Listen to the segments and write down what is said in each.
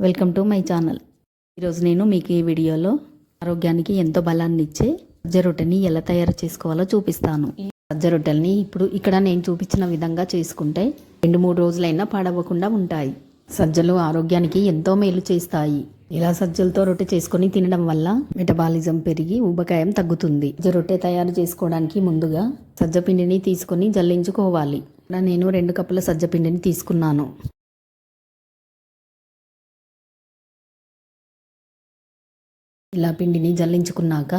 Welcome to my channel. ఈరోజు నేను మీకు ఈ వీడియోలో ఆరోగ్యానికి ఎంతో బలాన్ని ఇచ్చే సజ్జ రొట్టెని ఎలా తయారు చేసుకోవాలో చూపిస్తాను. ఈ సజ్జ రొట్టెల్ని ఇప్పుడు ఇక్కడ నేను చూపించిన విధంగా చేసుకుంటే 2-3 రోజులైనా పాడవకుండా ఉంటాయి. సజ్జలు ఆరోగ్యానికి ఎంతో మేలు చేస్తాయి. ఇలా సజ్జలతో రొట్టె చేసుకొని తినడం వల్ల మెటబాలిజం పెరిగి ఊబకాయం తగ్గుతుంది. సజ్జ రొట్టె తయారు చేసుకోవడానికి ముందుగా సజ్జ పిండిని తీసుకొని జల్లించుకోవాలి. నేను 2 కప్పుల సజ్జ పిండిని తీసుకున్నాను. ఇలా పిండిని జల్లించుకున్నాక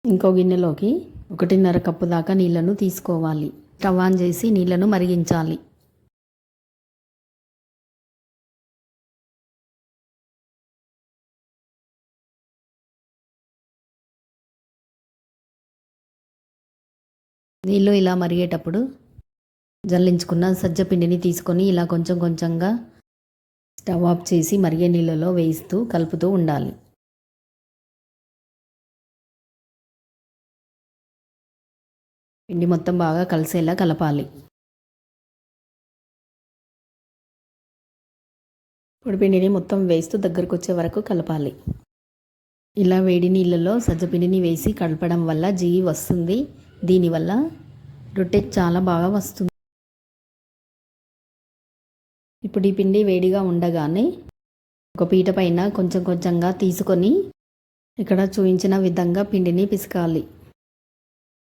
ఇంకో గిన్నెలోకి 1.5 కప్పు దాకా నీళ్లను తీసుకోవాలి. స్టవ్ ఆన్ చేసి నీళ్లను మరిగించాలి. నీళ్ళు ఇలా మరిగేటప్పుడు జల్లించుకున్న సజ్జ పిండిని తీసుకొని ఇలా కొంచెం కొంచెంగా స్టవ్ ఆఫ్ చేసి మరిగే నీళ్ళలో వేయిస్తూ కలుపుతూ ఉండాలి. పిండి మొత్తం బాగా కలిసేలా కలపాలి. పొడిపిండిని మొత్తం వేస్తూ దగ్గరకు వచ్చే వరకు కలపాలి. ఇలా వేడి నీళ్ళలో సజ్జపిండిని వేసి కలపడం వల్ల జిగి వస్తుంది. దీనివల్ల రొట్టె చాలా బాగా వస్తుంది. ఇప్పుడు ఈ పిండి వేడిగా ఉండగానే ఒక పీట పైన కొంచెం కొంచెంగా తీసుకొని ఇక్కడ చూపించిన విధంగా పిండిని పిసకాలి.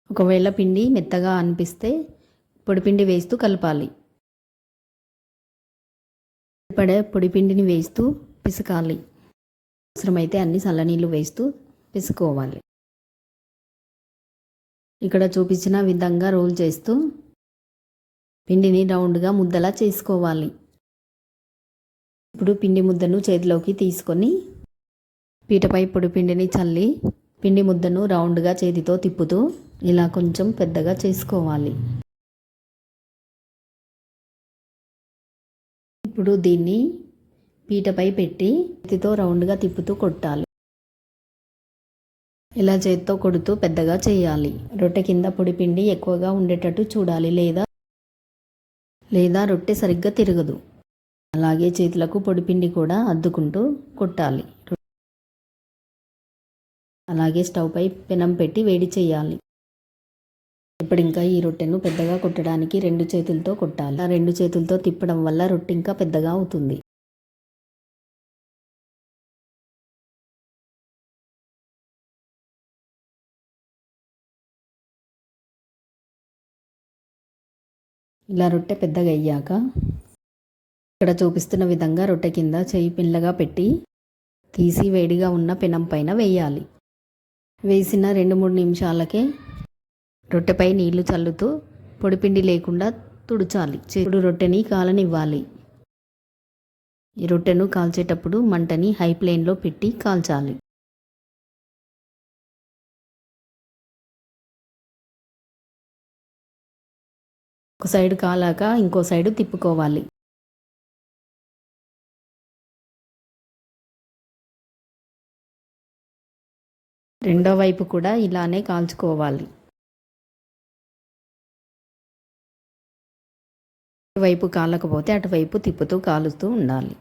ఒకవేళ పిండి మెత్తగా అనిపిస్తే పొడిపిండి వేస్తూ కలపాలి. పొడిపిండిని వేస్తూ పిసకాలి. అవసరమైతే అన్ని చల్లనీళ్ళు వేస్తూ పిసుకోవాలి. ఇక్కడ చూపించిన విధంగా రోల్ చేస్తూ పిండిని రౌండ్గా ముద్దలా చేసుకోవాలి. ఇప్పుడు పిండి ముద్దను చేతిలోకి తీసుకొని పీటపై పొడిపిండిని చల్లి పిండి ముద్దను రౌండ్గా చేతితో తిప్పుతూ ఇలా కొంచెం పెద్దగా చేసుకోవాలి. ఇప్పుడు దీన్ని పీటపై పెట్టి చేతితో రౌండ్గా తిప్పుతూ కొట్టాలి. ఇలా చేతితో కొడుతూ పెద్దగా చేయాలి. రొట్టె కింద పొడిపిండి ఎక్కువగా ఉండేటట్టు చూడాలి, లేదా రొట్టె సరిగ్గా తిరగదు. అలాగే చేతులకు పొడిపిండి కూడా అద్దుకుంటూ కొట్టాలి. అలాగే స్టవ్ పై పెనం పెట్టి వేడి చేయాలి. ఇప్పుడు ఇంకా ఈ రొట్టెను పెద్దగా కొట్టడానికి 2 చేతులతో కొట్టాలి. 2 చేతులతో తిప్పడం వల్ల రొట్టె ఇంకా పెద్దగా అవుతుంది. ఇలా రొట్టె పెద్దగా అయ్యాక ఇక్కడ చూపిస్తున్న విధంగా రొట్టె కింద చేయి పిల్లగా పెట్టి తీసి వేడిగా ఉన్న పెనం పైన వేయాలి. వేసిన 2-3 నిమిషాలకే రొట్టెపై నీళ్లు చల్లుతూ పొడిపిండి లేకుండా తుడిచాలి. ఇప్పుడు రొట్టెని కాలనివ్వాలి. ఈ రొట్టెను కాల్చేటప్పుడు మంటని హై ఫ్లేమ్లో పెట్టి కాల్చాలి. ఒక సైడ్ కాలాక ఇంకో సైడు తిప్పుకోవాలి. రెండో వైపు కూడా ఇలానే కాల్చుకోవాలి. వైపు కాలకపోతే అటువైపు తిప్పుతూ కాలుస్తూ ఉండాలి.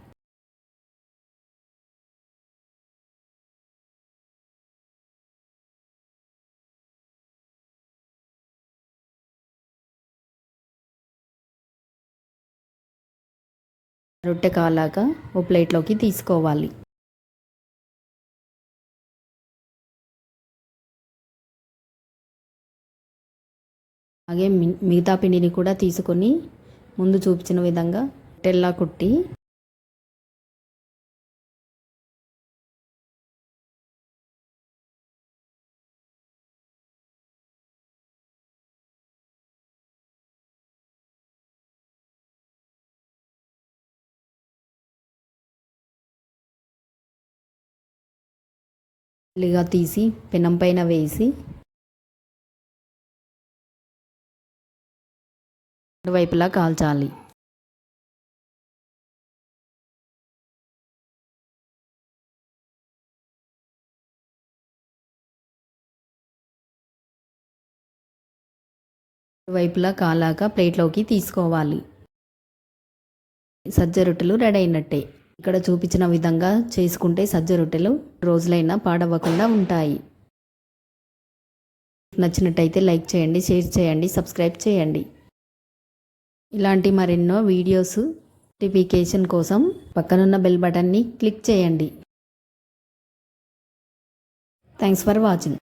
రొట్టె కాలాక ఓ ప్లేట్లోకి తీసుకోవాలి. అలాగే మిగతా పిండిని కూడా తీసుకొని ముందు చూపించిన విధంగా రొట్టెల్లా కుట్టి తీసి పెనం పైన వేసి వైపులా కాల్చాలి. వైపులా కాలాక ప్లేట్లోకి తీసుకోవాలి. సజ్జ రొట్టెలు రెడీ అయినట్టే. ఇక్కడ చూపించిన విధంగా చేసుకుంటే సజ్జ రొట్టెలు రోజులైనా పాడవ్వకుండా ఉంటాయి. నచ్చినట్టయితే లైక్ చేయండి, షేర్ చేయండి, సబ్స్క్రైబ్ చేయండి. ఇలాంటి మరెన్నో వీడియోస్ నోటిఫికేషన్ కోసం పక్కనున్న బెల్ బటన్ని క్లిక్ చేయండి. Thanks for watching.